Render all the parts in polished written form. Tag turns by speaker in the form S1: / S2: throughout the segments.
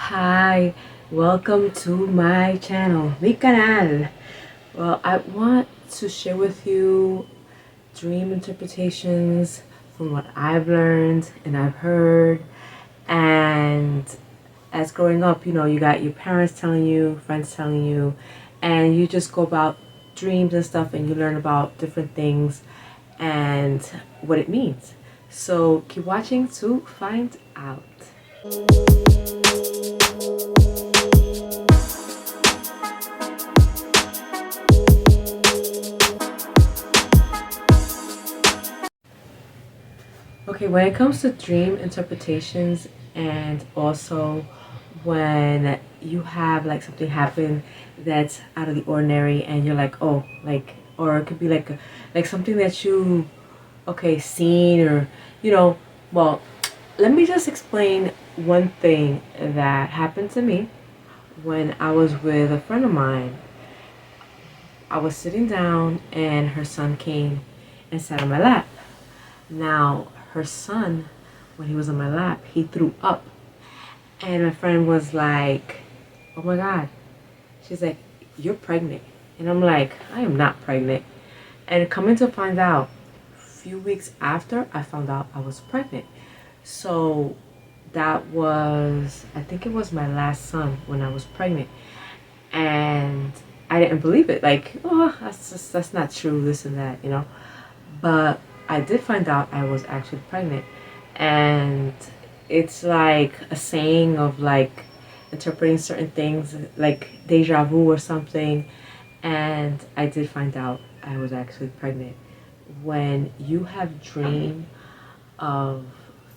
S1: Hi, welcome to my channel, mi canal. Well, I want to share with you dream interpretations from what I've learned and I've heard. And as growing up, you got your parents telling you, friends telling you, and you just go about dreams and stuff and you learn about different things and what it means. So keep watching to find out. Okay, when it comes to dream interpretations and also when you have like something happen that's out of the ordinary and you're like, oh, like, or it could be like something that you, okay, seen or, you know, well, let me just explain one thing that happened to me when I was with a friend of mine. I was sitting down and her son came and sat on my lap. Now, her son, when he was on my lap, he threw up. And my friend was like, oh my God. She's like, you're pregnant. And I'm like, I am not pregnant. And coming to find out, a few weeks after, I found out I was pregnant. So that was, I think it was my last son when I was pregnant. And I didn't believe it. Like, oh, that's not true, this and that. But I did find out I was actually pregnant. And it's like a saying of like interpreting certain things, like deja vu or something. And I did find out I was actually pregnant. When you have dream of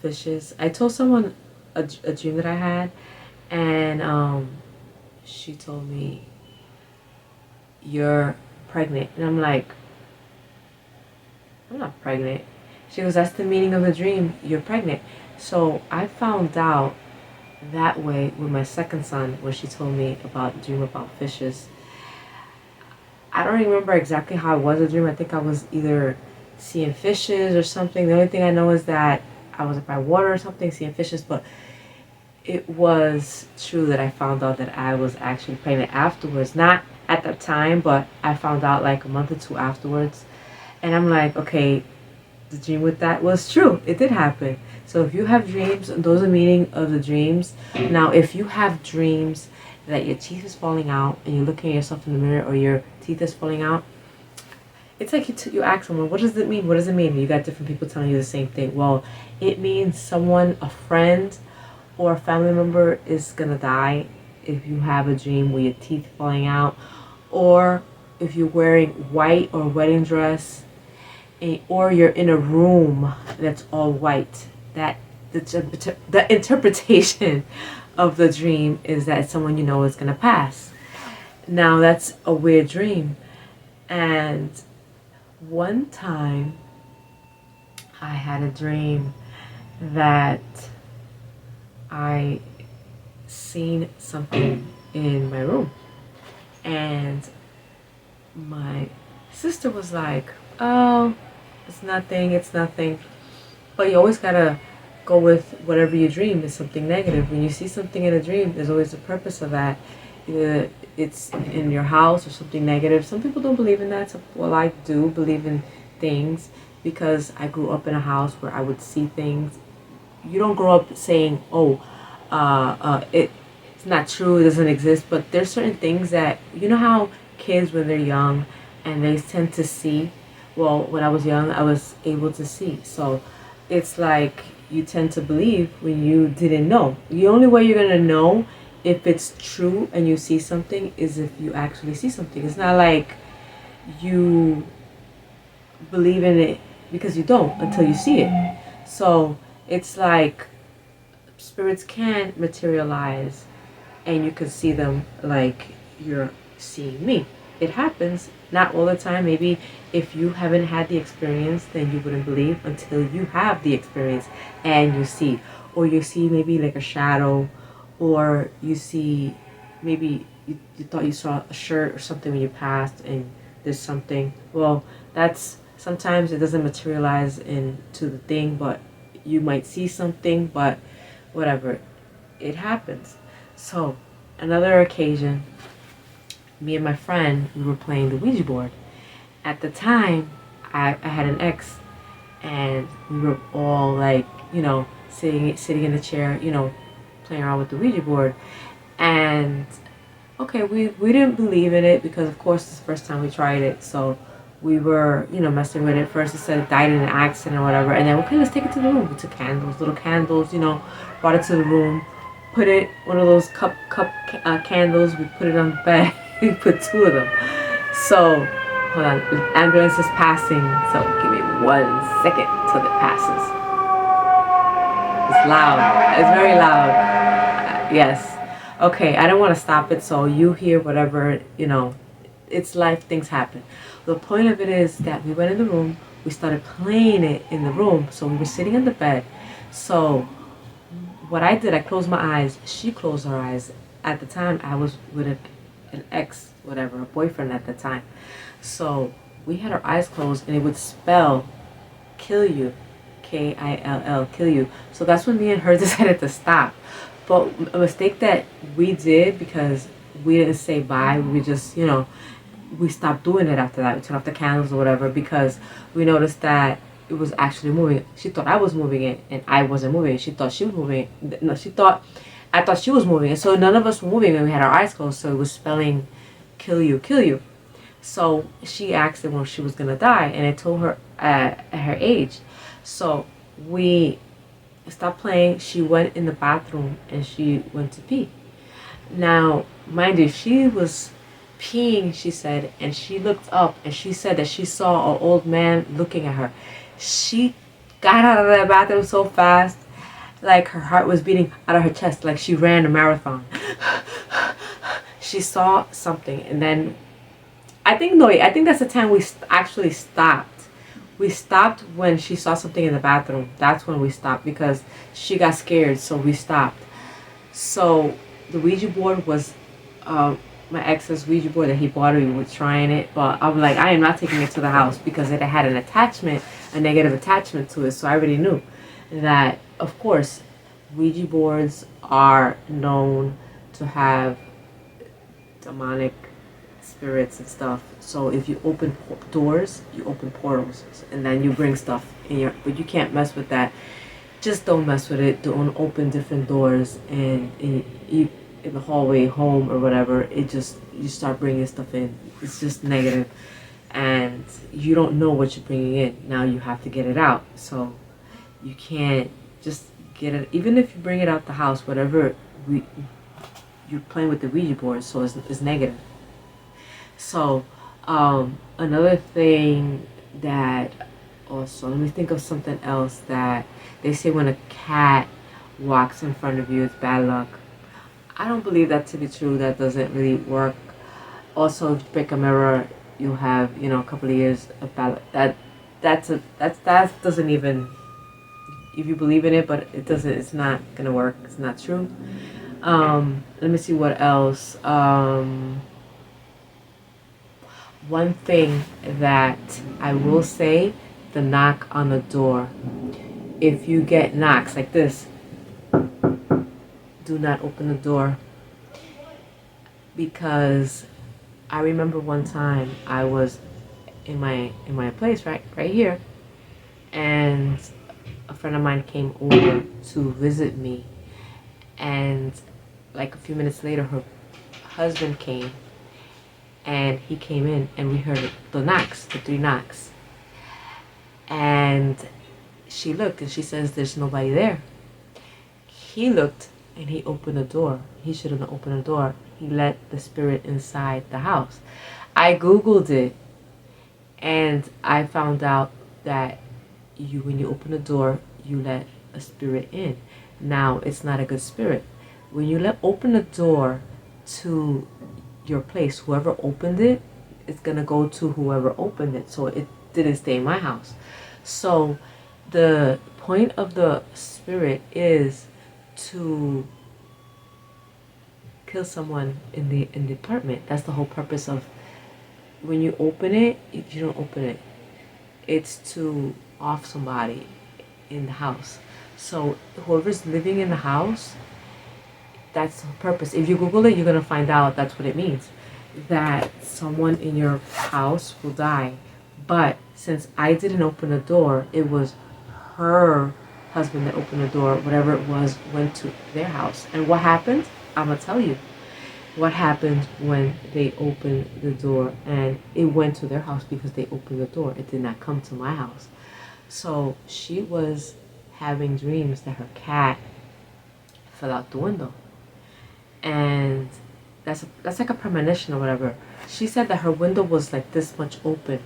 S1: fishes, I told someone a dream that I had, and she told me, you're pregnant. And I'm like, I'm not pregnant. She goes, that's the meaning of the dream. You're pregnant. So I found out that way with my second son when she told me about the dream about fishes. I don't remember exactly how it was a dream. I think I was either seeing fishes or something. The only thing I know is that I was by water or something seeing fishes, but it was true that I found out that I was actually pregnant afterwards. Not at that time, but I found out like a month or two afterwards. And I'm like, okay, the dream with that was true. It did happen. So if you have dreams, those are the meaning of the dreams. Now, if you have dreams that your teeth is falling out and you're looking at yourself in the mirror or your teeth is falling out, it's like you ask someone, what does it mean? What does it mean? You got different people telling you the same thing. Well, it means someone, a friend or a family member is going to die if you have a dream with your teeth falling out, or if you're wearing white or wedding dress, or you're in a room that's all white. That the interpretation of the dream is that someone you know is gonna pass. Now that's a weird dream. And one time I had a dream that I seen something in my room, and my sister was like, oh, it's nothing, it's nothing. But you always gotta go with whatever you dream is something negative. When you see something in a dream, there's always a purpose of that. Either it's in your house or something negative. Some people don't believe in that. Well, I do believe in things because I grew up in a house where I would see things. You don't grow up saying, oh, it's not true, it doesn't exist. But there's certain things that, you know how kids when they're young and they tend to see. Well, when I was young, I was able to see. So it's like you tend to believe when you didn't know. The only way you're going to know if it's true and you see something is if you actually see something. It's not like you believe in it because you don't until you see it. So it's like spirits can materialize and you can see them like you're seeing me. It happens, not all the time. Maybe if you haven't had the experience, then you wouldn't believe until you have the experience and you see. Or you see maybe like a shadow, or you see maybe you thought you saw a shirt or something when you passed and there's something. Well, that's sometimes it doesn't materialize into the thing, but you might see something, but whatever, it happens. So, another occasion, me and my friend, we were playing the Ouija board. At the time, I had an ex, and we were all like, sitting in the chair, playing around with the Ouija board. And okay, we didn't believe in it because, of course, it's the first time we tried it. So we were, messing with it. First, it said it died in an accident or whatever. And then, okay, let's take it to the room. We took candles, little candles, brought it to the room, put it, one of those cup candles, we put it on the bed. We put two of them. So, hold on, the ambulance is passing. So give me 1 second till it passes. It's loud. It's very loud. Yes. Okay, I don't want to stop it, so you hear whatever, it's life, things happen. The point of it is that we went in the room, we started playing it in the room, so we were sitting in the bed. So what I did, I closed my eyes, she closed her eyes. At the time, I was with an ex, whatever, a boyfriend at the time. So we had our eyes closed, and it would spell kill you, Kill, kill you. So that's when me and her decided to stop. But a mistake that we did, because we didn't say bye, we just, we stopped doing it after that. We turned off the candles or whatever because we noticed that it was actually moving. She thought I was moving it and I wasn't moving it. She thought she was moving it. No, I thought she was moving it. So none of us were moving when we had our eyes closed. So it was spelling kill you, kill you. So she asked him when she was going to die, and I told her at her age. So we stopped playing. She went in the bathroom and she went to pee. Now, mind you, she was peeing, she said, and she looked up and she said that she saw an old man looking at her. She got out of the bathroom so fast, like her heart was beating out of her chest, like she ran a marathon. She saw something, and then I think that's the time we actually stopped. We stopped when she saw something in the bathroom. That's when we stopped because she got scared, so we stopped. So the Ouija board was my ex's Ouija board that he bought. We were trying it, but I'm like, I am not taking it to the house because it had an attachment, a negative attachment to it. So I already knew that, of course, Ouija boards are known to have demonic spirits and stuff. So if you open doors, you open portals, and then you bring stuff in your. But you can't mess with that. Just don't mess with it. Don't open different doors and you in the hallway, home or whatever. It just you start bringing stuff in. It's just negative, and you don't know what you're bringing in. Now you have to get it out. So you can't just get it. Even if you bring it out the house, whatever you're playing with the Ouija board, so it's negative. So, another thing that also, let me think of something else that they say when a cat walks in front of you, it's bad luck. I don't believe that to be true. That doesn't really work. Also, if you break a mirror, you'll have, a couple of years of bad luck. That doesn't even, if you believe in it, but it's not gonna work. It's not true. Let me see what else. One thing that I will say, the knock on the door. If you get knocks like this, do not open the door. Because I remember one time I was in my place right here, and a friend of mine came over to visit me, and like a few minutes later her husband came, and he came in and we heard the knocks, the 3 knocks. And she looked and she says there's nobody there. He looked and he opened the door. He shouldn't have opened the door. He let the spirit inside the house. I Googled it and I found out that when you open the door, you let a spirit in. Now, it's not a good spirit. When you open the door to your place, whoever opened it, it's gonna go to whoever opened it. So it didn't stay in my house. So the point of the spirit is to kill someone in the apartment. That's the whole purpose of when you open it. You don't open it. It's to off somebody in the house. So whoever's living in the house, That's the purpose. If you Google it, you're gonna find out that's what it means. That someone in your house will die. But since I didn't open the door, it was her husband that opened the door. Whatever it was, went to their house. And what happened? I'm gonna tell you what happened when they opened the door, and it went to their house because they opened the door. It did not come to my house. So she was having dreams that her cat fell out the window, and that's like a premonition or whatever. She said that her window was like this much open,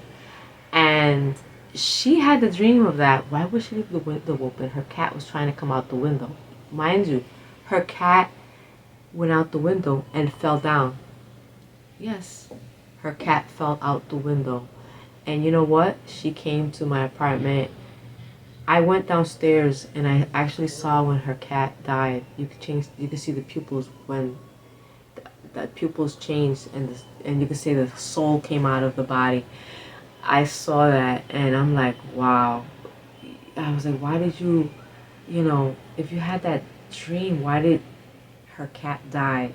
S1: and she had the dream of that. Why would she leave the window open? Her cat was trying to come out the window. Mind you, her cat went out the window and fell down. Yes, her cat fell out the window. And you know what? She came to my apartment. I went downstairs and I actually saw when her cat died. You could see the pupils when the pupils changed, and you could see the soul came out of the body. I saw that and I'm like, wow. I was like, why did you, if you had that dream, why did her cat die?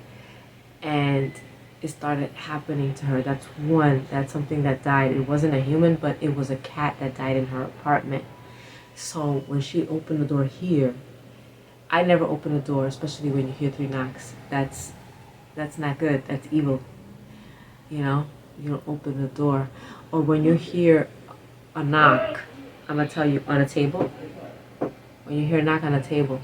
S1: And it started happening to her. That's something that died. It wasn't a human, but it was a cat that died in her apartment. So when she opened the door here, I never open the door, especially when you hear 3 knocks. That's not good. That's evil. You don't open the door. Or when you hear a knock, I'm gonna tell you, on a table. When you hear a knock on a table,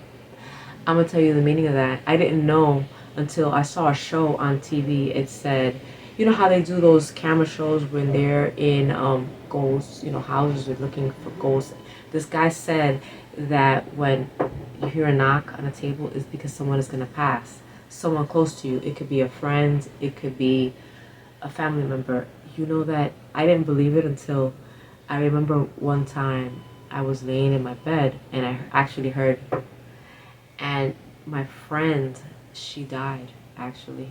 S1: I'm gonna tell you the meaning of that. I didn't know until I saw a show on TV. It said, you know how they do those camera shows when they're in ghosts, houses are looking for ghosts. This guy said that when you hear a knock on a table, is because someone is gonna pass. Someone close to you. It could be a friend. It could be a family member. You know that I didn't believe it until I remember one time I was laying in my bed and I actually heard. And my friend, she died actually,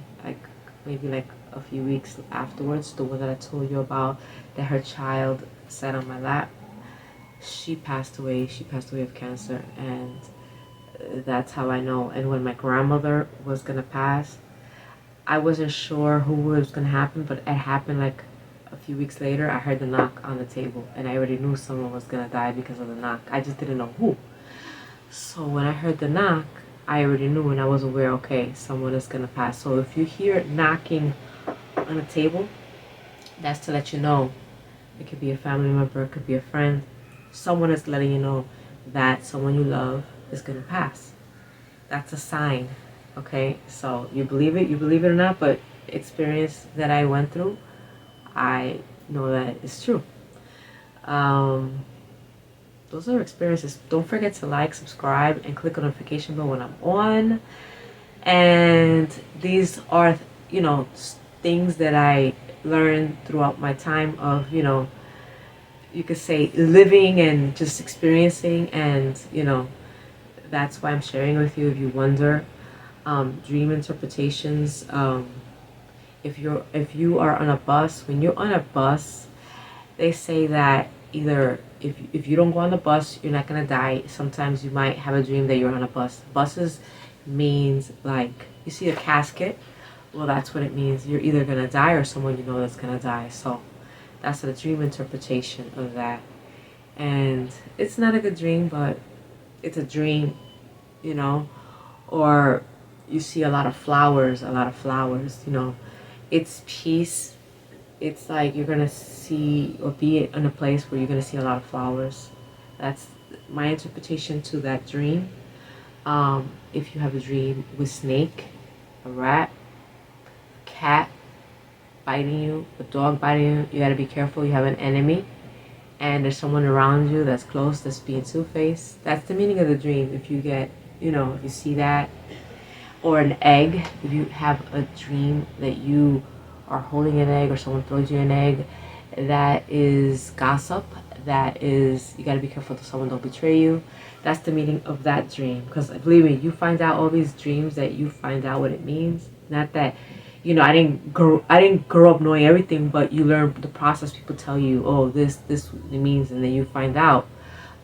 S1: maybe a few weeks afterwards. The one that I told you about, that her child sat on my lap. She passed away. She passed away of cancer, and that's how I know. And when my grandmother was gonna pass, I wasn't sure who was gonna happen, but it happened a few weeks later. I heard the knock on the table, and I already knew someone was gonna die because of the knock. I just didn't know who. So when I heard the knock, I already knew, and I was aware, okay, someone is gonna pass. So if you hear knocking on a table, that's to let you know. It could be a family member, it could be a friend. Someone is letting you know that someone you love is gonna pass. That's a sign, okay? So you believe it or not, but experience that I went through, I know that it's true. Those are experiences. Don't forget to like, subscribe, and click on the notification bell when I'm on. And these are, things that I learned throughout my time of, you could say living and just experiencing. And, that's why I'm sharing with you. If you wonder, dream interpretations. If you are on a bus, when you're on a bus, they say that either if you don't go on the bus, you're not gonna die. Sometimes you might have a dream that you're on a bus. Buses means you see a casket. Well, that's what it means. You're either gonna die or someone you know that's gonna die. So that's a dream interpretation of that. And it's not a good dream, but it's a dream, Or you see a lot of flowers, It's peace. It's like you're gonna see or be in a place where you're gonna see a lot of flowers. That's my interpretation to that dream. If you have a dream with snake, a rat, cat biting you, a dog biting you, you gotta be careful. You have an enemy, and there's someone around you that's close that's being two-faced. That's the meaning of the dream. If you get, if you see that, or an egg, if you have a dream that you are holding an egg or someone throws you an egg, that is gossip. That is, you got to be careful that someone don't betray you. That's the meaning of that dream. Because believe me, you find out all these dreams that you find out what it means. Not that, I didn't grow up knowing everything, but you learn the process. People tell you, oh, this it means, and then you find out,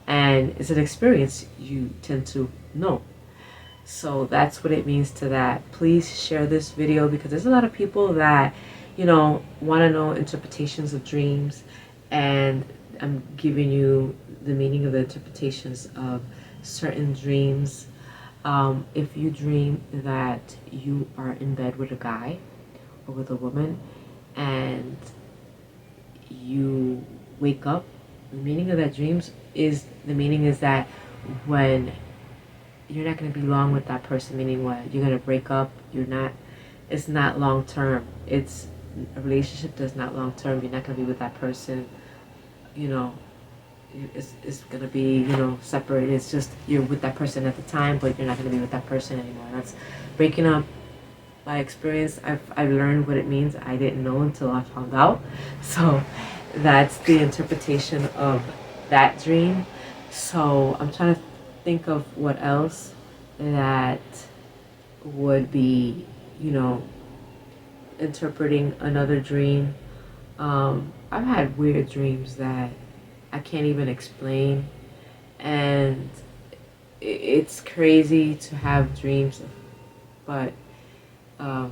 S1: and it's an experience you tend to know. So that's what it means to that. Please share this video because there's a lot of people that, want to know interpretations of dreams, and I'm giving you the meaning of the interpretations of certain dreams. If you dream that you are in bed with a guy or with a woman and you wake up, the meaning of that dreams is that when you're not going to be long with that person, meaning what? You're going to break up. It's not long term. It's a relationship that's not long term. You're not going to be with that person, you know, it's going to be, separated. It's just you're with that person at the time, but you're not going to be with that person anymore. That's breaking up. By experience, I've learned what it means. I didn't know until I found out. So that's the interpretation of that dream. So I'm trying to think of what else that would be, interpreting another dream. I've had weird dreams that I can't even explain, and it's crazy to have dreams, but I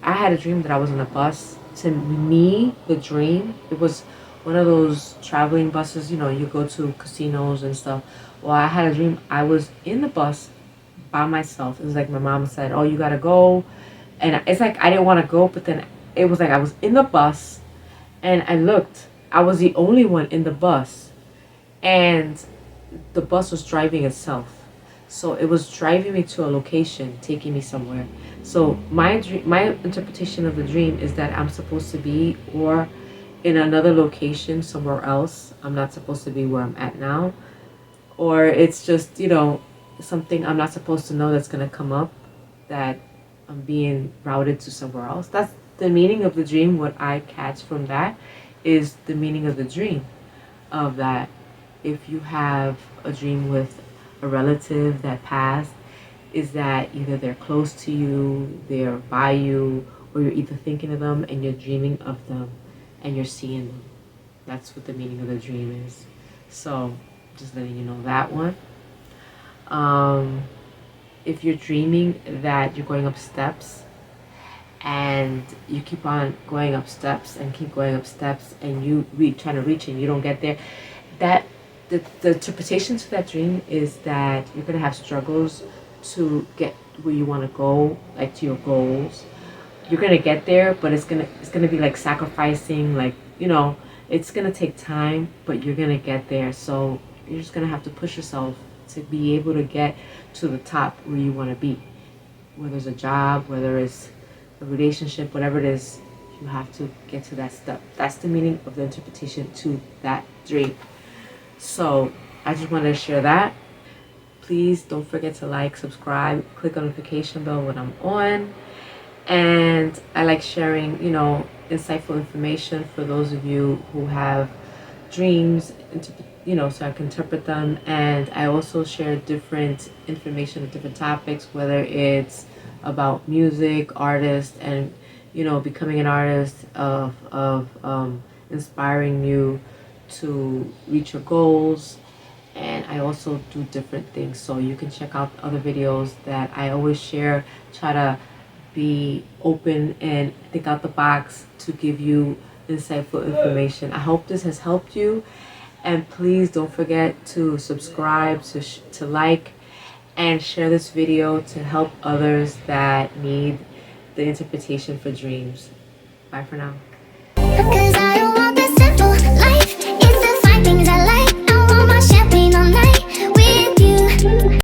S1: had a dream that I was on a bus. To me, the dream, it was one of those traveling buses, you go to casinos and stuff. Well, I had a dream I was in the bus by myself. It was like my mom said, oh, you gotta go. And it's like I didn't want to go, but then it was like I was in the bus and I looked. I was the only one in the bus. And the bus was driving itself. So it was driving me to a location, taking me somewhere. So my interpretation of the dream is that I'm supposed to be or in another location somewhere else. I'm not supposed to be where I'm at now. Or it's just, something I'm not supposed to know that's going to come up, that I'm being routed to somewhere else. That's the meaning of the dream. What I catch from that is the meaning of the dream of that. If you have a dream with a relative that passed, is that either they're close to you, they're by you, or you're either thinking of them and you're dreaming of them and you're seeing them. That's what the meaning of the dream is. So just letting you know that one. If you're dreaming that you're going up steps and you keep on going up steps and keep going up steps and you trying to reach and you don't get there, that the interpretation to that dream is that you're going to have struggles to get where you want to go, like to your goals. You're going to get there, but it's going to be like sacrificing, like, it's going to take time, but you're going to get there. So you're just going to have to push yourself to be able to get to the top where you want to be. Whether it's a job, whether it's a relationship, whatever it is, you have to get to that step. That's the meaning of the interpretation to that dream. So I just wanted to share that. Please don't forget to like, subscribe, click on the notification bell when I'm on. And I like sharing, insightful information for those of you who have dreams, so I can interpret them. And I also share different information of different topics, whether it's about music, artists, and, becoming an artist, of inspiring you to reach your goals. And I also do different things, so you can check out other videos that I always share. Try to be open and think out the box to give you insightful information. I hope this has helped you, and please don't forget to subscribe, to like, and share this video to help others that need the interpretation for dreams. Bye for now.